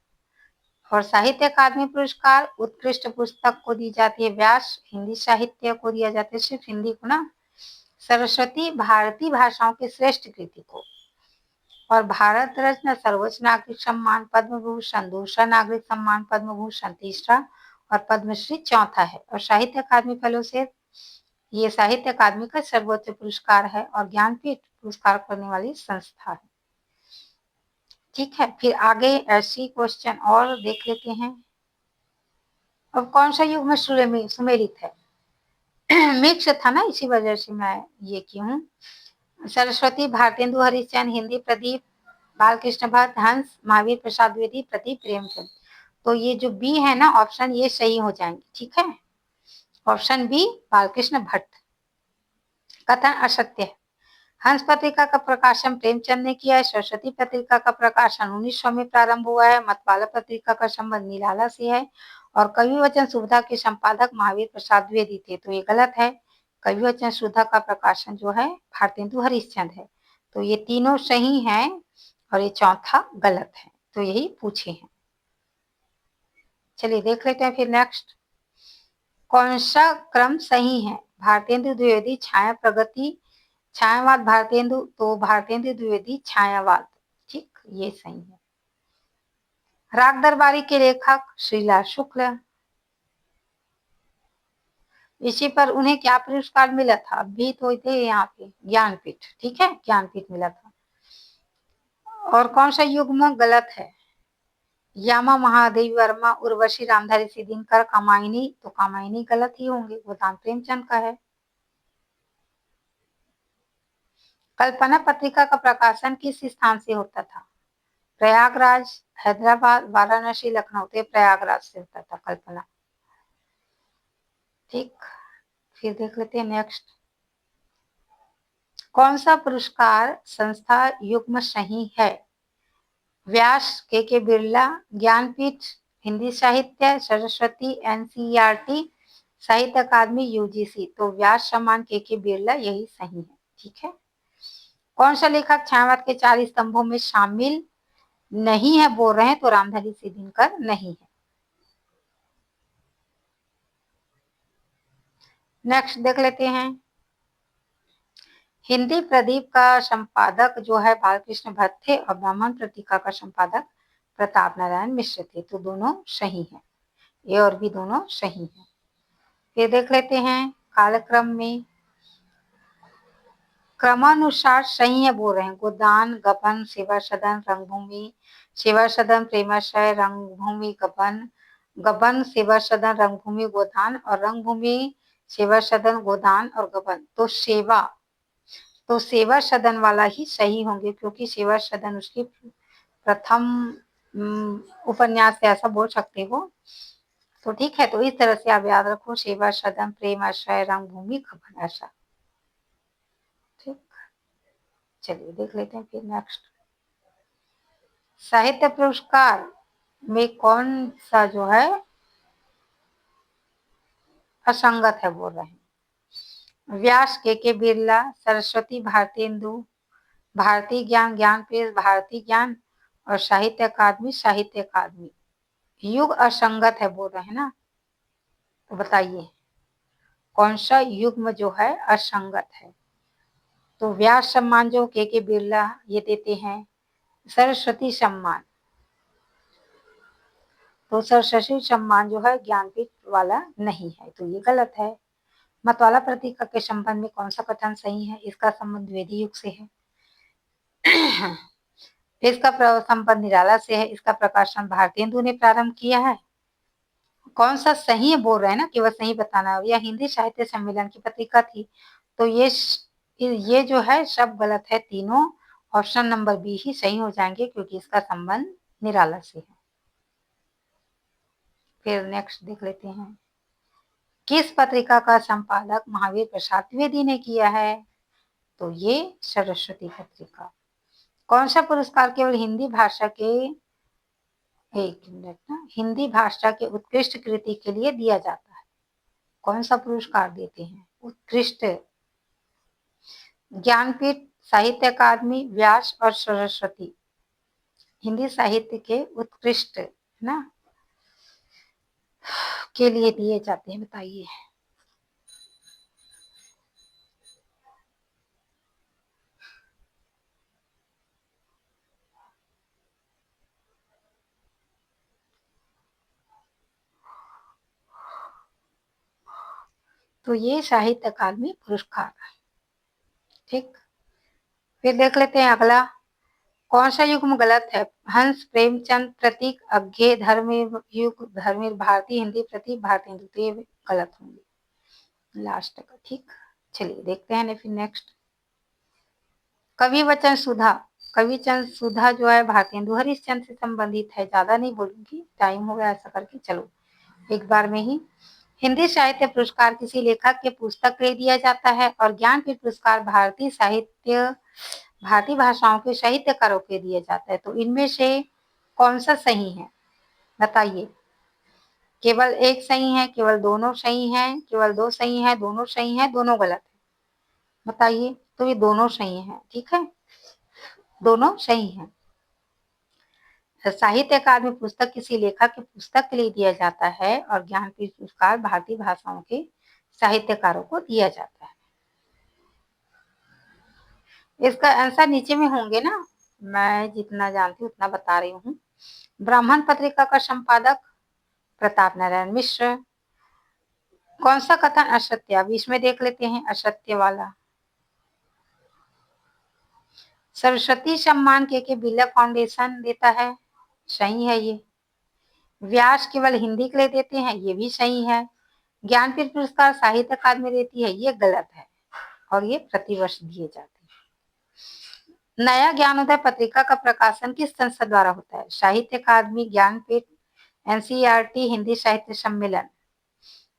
और साहित्य अकादमी पुरस्कार उत्कृष्ट पुस्तक को दी जाती है। व्यास हिंदी साहित्य को दिया जाता है, सिर्फ हिंदी को ना। सरस्वती भारतीय भाषाओं की श्रेष्ठ कृति को। और भारत रत्न सर्वोच्च नागरिक सम्मान पद्म भूषण दूसरा, नागरिक सम्मान पद्म भूषण तीसरा और पद्मश्री चौथा है। और साहित्य अकादमी फेलोशिप ये साहित्य अकादमी का सर्वोच्च पुरस्कार है और ज्ञानपीठ पुरस्कार करने वाली संस्था है। ठीक है, फिर आगे ऐसी क्वेश्चन और देख लेते हैं। अब कौन सा युग में सुमेलित है? मिक्स था ना, इसी वजह से मैं ये की हूँ। सरस्वती, भारतेंदु हरिश्चंद्र, हिंदी प्रदीप, बालकृष्ण भट्ट, हंस, महावीर प्रसाद द्विवेदी, प्रदीप प्रेमचंद। तो ये जो बी है ना ऑप्शन, ये सही हो जाएंगे। ठीक है, ऑप्शन बी बालकृष्ण भट्ट। कथन असत्य है। हंस पत्रिका का प्रकाशन प्रेमचंद ने किया है। सरस्वती पत्रिका का प्रकाशन 1900 में प्रारंभ हुआ है। मतवाला पत्रिका का संबंध निराला से है। और कवि वचन सुविधा के संपादक महावीर प्रसाद द्विवेदी थे। तो ये गलत है। कवि वचन सुविधा का प्रकाशन जो है भारतेंदु हरिश्चंद्र है। तो ये तीनों सही है और ये चौथा गलत है। तो यही पूछे हैं। चलिए देख लेते हैं फिर नेक्स्ट। कौन सा क्रम सही है? भारतेंदु द्विवेदी छाया प्रगति, छायावाद भारतेंदु, तो भारतेंदु द्विवेदी छायावाद। ठीक, ये सही है। राग दरबारी के लेखक श्रीलाल शुक्ल। इसी पर उन्हें क्या पुरस्कार मिला था? अभी तो थे यहाँ पे ज्ञानपीठ। ठीक है, ज्ञानपीठ मिला था। और कौन सा युग्म गलत है? यामा महादेवी वर्मा, उर्वशी रामधारी सिद्दीकर, कामायनी। तो कामायनी गलत ही होंगे, गोदान प्रेमचंद का है। कल्पना पत्रिका का प्रकाशन किस स्थान से होता था? प्रयागराज, हैदराबाद, वाराणसी, लखनऊ। तो प्रयागराज से होता था कल्पना। ठीक, फिर देख लेते हैं नेक्स्ट। कौन सा पुरस्कार संस्था युग्म सही है? व्यास, के बिरला, ज्ञानपीठ, हिंदी साहित्य, सरस्वती, एनसीईआरटी, साहित्य अकादमी, यूजीसी। तो व्यास सम्मान के बिरला, यही सही है। ठीक है। कौन सा लेखक छायावाद के 4 स्तंभों में शामिल नहीं है बोल रहे हैं? तो रामधारी सिद्दीकर नहीं है। नेक्स्ट देख लेते हैं। हिंदी प्रदीप का संपादक जो है बालकृष्ण भट्ट थे और ब्राह्मण पत्रिका का संपादक प्रताप नारायण मिश्र थे। तो दोनों सही हैं, ये और भी दोनों सही हैं। फिर देख लेते हैं कालक्रम में क्रमानुसार सही है बोल रहे हैं। गोदान, गबन, सेवा सदन, रंगभूमि, सेवा सदन, प्रेमाशय, रंगभूमि, गबन, गबन, सेवा सदन, रंगभूमि, गोदान और रंगभूमि, सेवा सदन, गोदान और गबन। तो सेवा सदन वाला ही सही होंगे क्योंकि सेवा सदन उसकी प्रथम उपन्यास से, ऐसा बोल सकते हो। तो ठीक है, तो इस तरह से आप याद रखो, सेवा सदन, प्रेम आश्रय, रंगभूमि, गबन, ऐसा। ठीक, चलिए देख लेते हैं फिर नेक्स्ट। साहित्य पुरस्कार में कौन सा जो है असंगत है बोल रहे हैं? व्यास, के बिरला, सरस्वती भारतेंदु, भारतीय ज्ञान ज्ञानपीठ, भारतीय ज्ञान और साहित्य अकादमी। युग असंगत है बोल रहे हैं ना, तो बताइए कौन सा युग्म जो है असंगत है? तो व्यास सम्मान जो के बिरला ये देते हैं, सरस्वती सम्मान, तो सरस्वती सम्मान जो है ज्ञानपीठ वाला नहीं है, तो ये गलत है। मतवाला पत्रिका के संबंध में कौन सा कथन सही है? इसका संबंध वेदी युग से है। इसका संबंध निराला से है। इसका प्रकाशन भारतेंदु ने प्रारंभ किया है। कौन सा सही है बोल रहे हैं ना, केवल सही बताना है। यह हिंदी साहित्य सम्मेलन की पत्रिका थी। तो ये जो है सब गलत है तीनों। ऑप्शन नंबर बी ही सही हो जाएंगे क्योंकि इसका संबंध निराला से है। फिर नेक्स्ट देख लेते हैं, किस पत्रिका का संपादक महावीर प्रसाद द्विवेदी ने किया है? तो ये सरस्वती पत्रिका। कौन सा पुरस्कार केवल हिंदी भाषा के, एक मिनट ना, हिंदी भाषा के उत्कृष्ट कृति के लिए दिया जाता है? कौन सा पुरस्कार देते हैं? उत्कृष्ट, ज्ञानपीठ, साहित्य अकादमी, व्यास और सरस्वती। हिंदी साहित्य के उत्कृष्ट ना के लिए दिए जाते हैं, बताइए। तो ये साहित्य अकादमी पुरस्कार। ठीक, फिर देख लेते हैं अगला, कौन सा युग्म गलत है? हंस, प्रेमचंद, प्रतीक, अज्ञे, धर्मवीर युग, धर्मवीर, भारती, हिंदी, प्रतीक, भारतेंदु। तो ये गलत होंगे लास्ट का। ठीक, चलिए देखते हैं फिर नेक्स्ट, कवि वचन सुधा। कवि वचन सुधा जो है भारतेंदु हरिश्चंद्र से संबंधित है। ज्यादा नहीं बोलूंगी, टाइम हो गया ऐसा करके, चलो एक बार में ही। हिंदी साहित्य पुरस्कार किसी लेखक के पुस्तक के लिए दिया जाता है और ज्ञानपीठ पुरस्कार भारतीय भाषाओं के साहित्यकारों के दिया जाता है। तो इनमें से कौन सा सही है बताइए? केवल एक सही है, केवल दोनों सही है, केवल दो सही है, दोनों सही है, दोनों गलत है? बताइए। तो ये दोनों सही है। ठीक है, दोनों सही है। साहित्य अकादमी पुस्तक किसी लेखक के पुस्तक के लिए दिया जाता है और ज्ञानपीठ पुरस्कार भारतीय भाषाओं के साहित्यकारों को दिया जाता है। इसका आंसर नीचे में होंगे ना, मैं जितना जानती हूँ उतना बता रही हूँ। ब्राह्मण पत्रिका का संपादक प्रताप नारायण मिश्र। कौन सा कथन असत्य? अब इसमें देख लेते हैं असत्य वाला। सरस्वती सम्मान के बिरला फाउंडेशन देता है, सही है ये। व्यास केवल हिंदी के लिए देते हैं, ये भी सही है। ज्ञानपीठ पुरस्कार साहित्य अकादमी देती है, ये गलत है और ये प्रतिवर्ष दिए जाते हैं। नया ज्ञानोदय पत्रिका का प्रकाशन किस संस्था द्वारा होता है? साहित्य अकादमी, ज्ञानपीठ, एनसीईआरटी, हिंदी साहित्य सम्मेलन।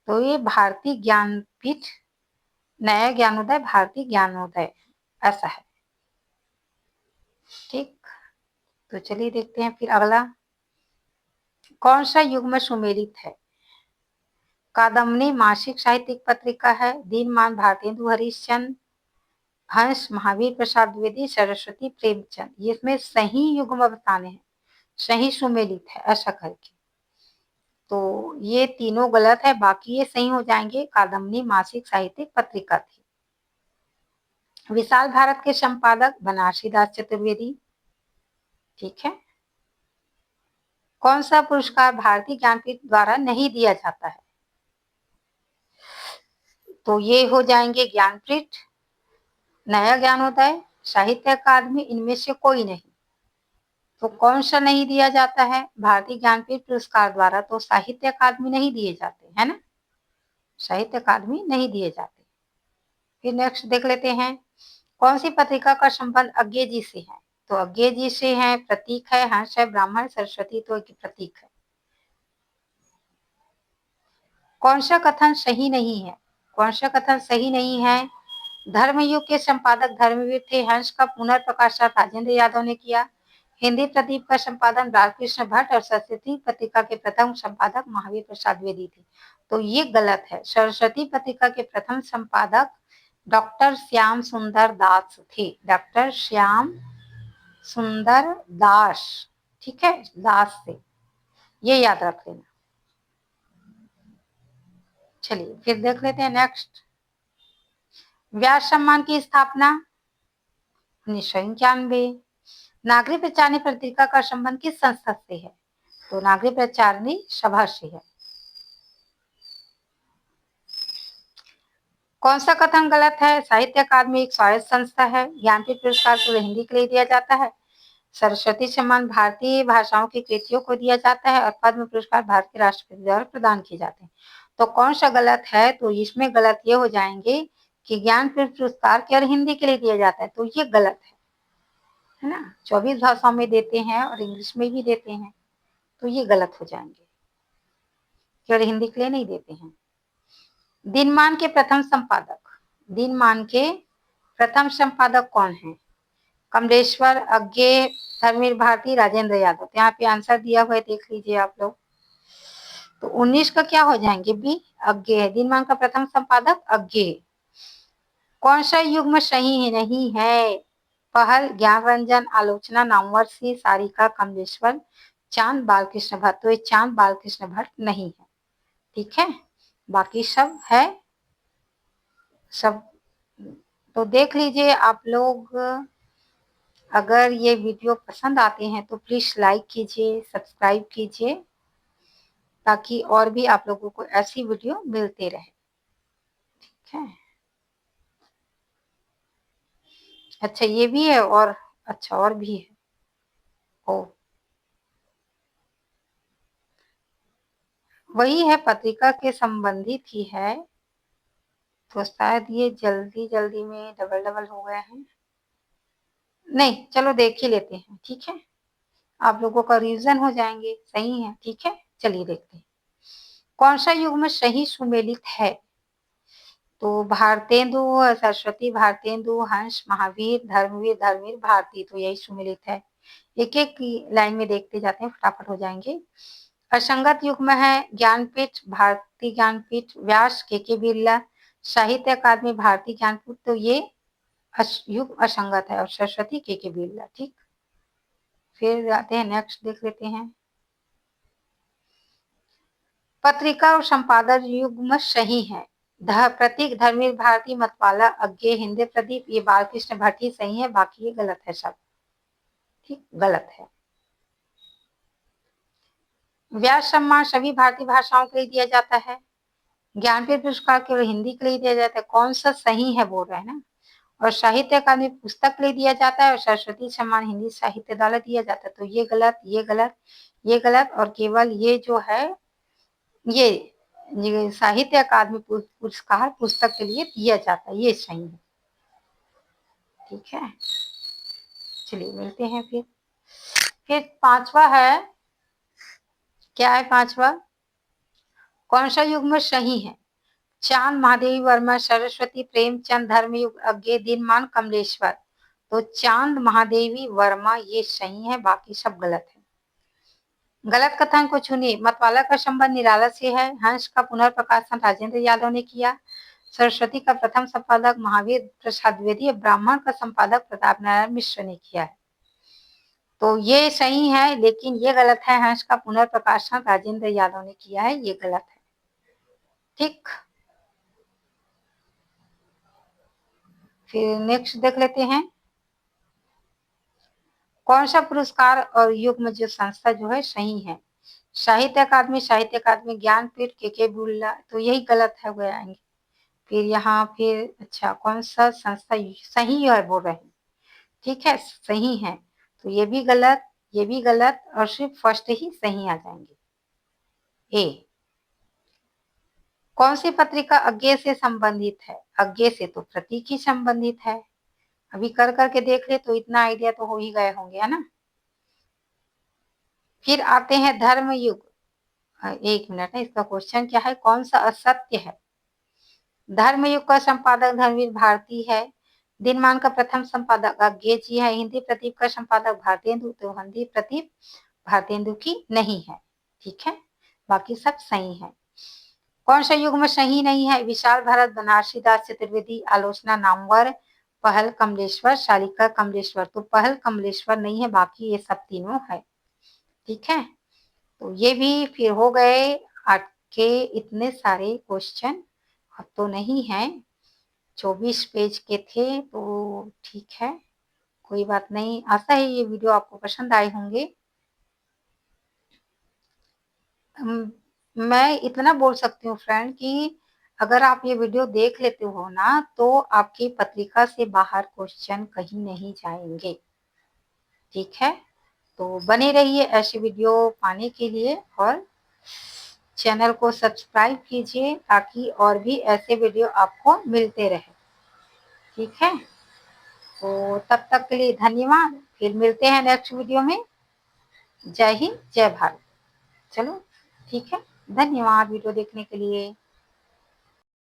तो ये भारतीय ज्ञानपीठ, नया ज्ञानोदय, भारतीय ज्ञानोदय, ऐसा है। ठीक, तो चलिए देखते हैं फिर अगला, कौन सा युग्म सुमेलित है? कादम्बनी मासिक साहित्यिक पत्रिका है, दीनमान भारतेंदु हरिश्चंद्र, हंस महावीर प्रसाद द्विवेदी, सरस्वती प्रेमचंद। ये इसमें सही युग्म बताने हैं, सही सुमेलित है ऐसा करके। तो ये तीनों गलत है, बाकी ये सही हो जाएंगे। कादम्बनी मासिक साहित्यिक पत्रिका थी। विशाल भारत के संपादक बनारसी दास चतुर्वेदी। ठीक है, कौन सा पुरस्कार भारतीय ज्ञानपीठ द्वारा नहीं दिया जाता है? तो ये हो जाएंगे ज्ञानपीठ, नया ज्ञानोदय, साहित्य अकादमी, इनमें से कोई नहीं। तो कौन सा नहीं दिया जाता है भारतीय ज्ञानपीठ पुरस्कार द्वारा? तो साहित्य अकादमी नहीं दिए जाते, है ना, साहित्य अकादमी नहीं दिए जाते। फिर नेक्स्ट देख लेते हैं, कौन सी पत्रिका का संबंध अज्ञे जी से है? तो अज्ञे जी से है, प्रतीक है, हंस है, ब्राह्मण, सरस्वती। तो एक प्रतीक है। कौन सा कथन सही नहीं है? कौन सा कथन सही नहीं है? धर्मयुग के संपादक धर्मवीर थे, हंस का पुनर्प्रकाशन राजेंद्र यादव ने किया। हिंदी प्रदीप का संपादन रामकृष्ण भट्ट और सरस्वती पत्रिका के प्रथम संपादक महावीर प्रसाद द्विवेदी थे। तो ये गलत है। सरस्वती पत्रिका के प्रथम संपादक डॉक्टर श्याम सुंदर दास थे, डॉक्टर श्याम सुंदर दास। ठीक है, दास से, ये याद रख लेना। चलिए फिर देख लेते हैं नेक्स्ट, व्यास सम्मान की स्थापना 1991। नागरिक प्रचारणी पत्रिका का संबंध किस संस्था से है? तो नागरिक प्रचारणी सभा से है। कौन सा कथन गलत है? साहित्य अकादमी एक स्वायत्त संस्था है, ज्ञानपीठ पुरस्कार केवल हिंदी के लिए दिया जाता है, सरस्वती सम्मान भारतीय भाषाओं की कृतियों को दिया जाता है और पद्म पुरस्कार भारत के राष्ट्रपति द्वारा प्रदान किए जाते हैं। तो कौन सा गलत है? तो इसमें गलत ये हो जाएंगे कि ज्ञानपीठ पुरस्कार केवल हिंदी के लिए दिया जाता है, तो ये गलत है ना। 24 भाषाओं में देते हैं और इंग्लिश में भी देते हैं, तो ये गलत हो जाएंगे, केवल हिंदी के लिए नहीं देते हैं। दिनमान के प्रथम संपादक, दिनमान के प्रथम संपादक कौन है? कमलेश्वर, अज्ञे, धर्मवीर भारती, राजेंद्र यादव। तो यहाँ पे आंसर दिया हुआ है, देख लीजिए आप लोग। तो 19 का क्या हो जाएंगे? बी, अज्ञे है। दिनमान का प्रथम संपादक अज्ञे। कौन सा युग्म सही नहीं है? पहल, ज्ञान रंजन, आलोचना, नामवर सी, सारिका, कमलेश्वर, चांद, बालकृष्ण भट्ट। तो ये चांद बालकृष्ण भट्ट नहीं है, ठीक है, बाकी सब है सब। तो देख लीजिए आप लोग। अगर ये वीडियो पसंद आते हैं तो प्लीज लाइक कीजिए, सब्सक्राइब कीजिए, ताकि और भी आप लोगों को ऐसी वीडियो मिलते रहे, ठीक है। अच्छा ये भी है, और अच्छा और भी है। ओ, वही है, पत्रिका के संबंधित ही है, तो शायद ये जल्दी जल्दी में डबल डबल हो गए हैं। नहीं, चलो देख ही लेते हैं, ठीक है, आप लोगों का रिवीजन हो जाएंगे। सही है, ठीक है, चलिए देखते हैं। कौन सा युग्म सही सुमेलित है? तो भारतेंदु, सरस्वती, भारतेंदु, हंस, महावीर, धर्मवीर, धर्मवीर, भारती। तो यही सुमेलित है। एक एक लाइन में देखते जाते हैं, फटाफट हो जाएंगे। असंगत युग्म है ज्ञानपीठ, भारती ज्ञानपीठ, व्यास, के बिरला, साहित्य अकादमी, भारतीय ज्ञानपीठ। तो ये युग्म असंगत है, और सरस्वती, के बिरला, ठीक। फिर आते हैं, नेक्स्ट देख लेते हैं। पत्रिका और संपादक युग्म सही है। प्रतीक, धर्मवीर भारती, मतवाला, अज्ञे, हिंदे प्रदीप, ये बालकृष्ण भट्ट ही सही है, बाकी ये गलत है सब, ठीक, गलत है। व्यास सम्मान सभी भारतीय भाषाओं के लिए दिया जाता है। ज्ञानपीठ पुरस्कार केवल हिंदी के लिए दिया जाता है, कौन सा सही है बोल रहे हैं ना। और साहित्य अकादमी पुस्तक के लिए दिया जाता है, और सरस्वती सम्मान हिंदी साहित्य द्वारा दिया जाता है। तो ये गलत, ये गलत, ये गलत, और केवल ये जो है ये साहित्य अकादमी पुरस्कार पुस्तक के लिए दिया जाता है, ये सही है, ठीक है। चलिए मिलते हैं फिर पांचवा है, क्या है पांचवा? कौन सा युग्म सही है? चांद, महादेवी वर्मा, सरस्वती, प्रेमचंद, धर्मयुग, अज्ञे, दिनमान, कमलेश्वर। तो चांद, महादेवी वर्मा ये सही है, बाकी सब गलत है। गलत कथन को चुनिए। मतवाला का संबंध निराला से है। हंस का पुनर्प्रकाशन राजेंद्र यादव ने किया। सरस्वती का प्रथम संपादक महावीर प्रसाद द्विवेदी, ब्राह्मण का संपादक प्रताप नारायण मिश्र ने किया है। तो ये सही है, लेकिन ये गलत है। हंस का पुनर्प्रकाशन राजेंद्र यादव ने किया है, ये गलत है, ठीक। फिर नेक्स्ट देख लेते हैं। कौन सा पुरस्कार और युग्म जो संस्था जो है सही है? साहित्य अकादमी, साहित्य अकादमी, ज्ञानपीठ, के बिरला। तो यही गलत है, वो आएंगे। फिर यहाँ फिर अच्छा कौन सा संस्था सही है बोल रहे हैं, ठीक है, सही है। तो ये भी गलत, ये भी गलत, और सिर्फ फर्स्ट ही सही आ जाएंगे। ए, कौन सी पत्रिका अज्ञे से संबंधित है? अज्ञे से तो प्रतीक ही संबंधित है। अभी कर करके देख ले तो इतना आइडिया तो हो ही गए होंगे, है ना। फिर आते हैं धर्मयुग। एक मिनट है, इसका क्वेश्चन क्या है? कौन सा असत्य है? धर्मयुग का संपादक धर्मवीर भारती है। दिनमान का प्रथम संपादक अज्ञे जी है। हिंदी प्रदीप का संपादक भारतेंदु, तो हिंदी प्रदीप भारतेंदु की नहीं है, ठीक है, बाकी सब सही है। कौन सा युग्म सही नहीं है? विशाल भारत, बनारसी दास चतुर्वेदी, आलोचना नामवर, पहल कमलेश्वर, शालिका कमलेश्वर। तो पहल कमलेश्वर नहीं है, बाकी ये सब तीनों है, ठीक है। तो ये भी फिर हो गए आपके इतने सारे क्वेश्चन। अब तो नहीं है, 24 पेज के थे, तो ठीक है, कोई बात नहीं। आशा है ये वीडियो आपको पसंद आए होंगे। मैं इतना बोल सकती हूँ फ्रेंड कि अगर आप ये वीडियो देख लेते हो ना, तो आपकी पत्रिका से बाहर क्वेश्चन कहीं नहीं जाएंगे, ठीक है? तो बने रहिए ऐसी वीडियो पाने के लिए और चैनल को सब्सक्राइब कीजिए ताकि और भी ऐसे वीडियो आपको मिलते रहे। ठीक है? तो तब तक के लिए धन्यवाद। फिर मिलते हैं नेक्स्ट वीडियो में। जय हिंद, जय भारत। चलो ठीक है, धन्यवाद वीडियो देखने के लिए।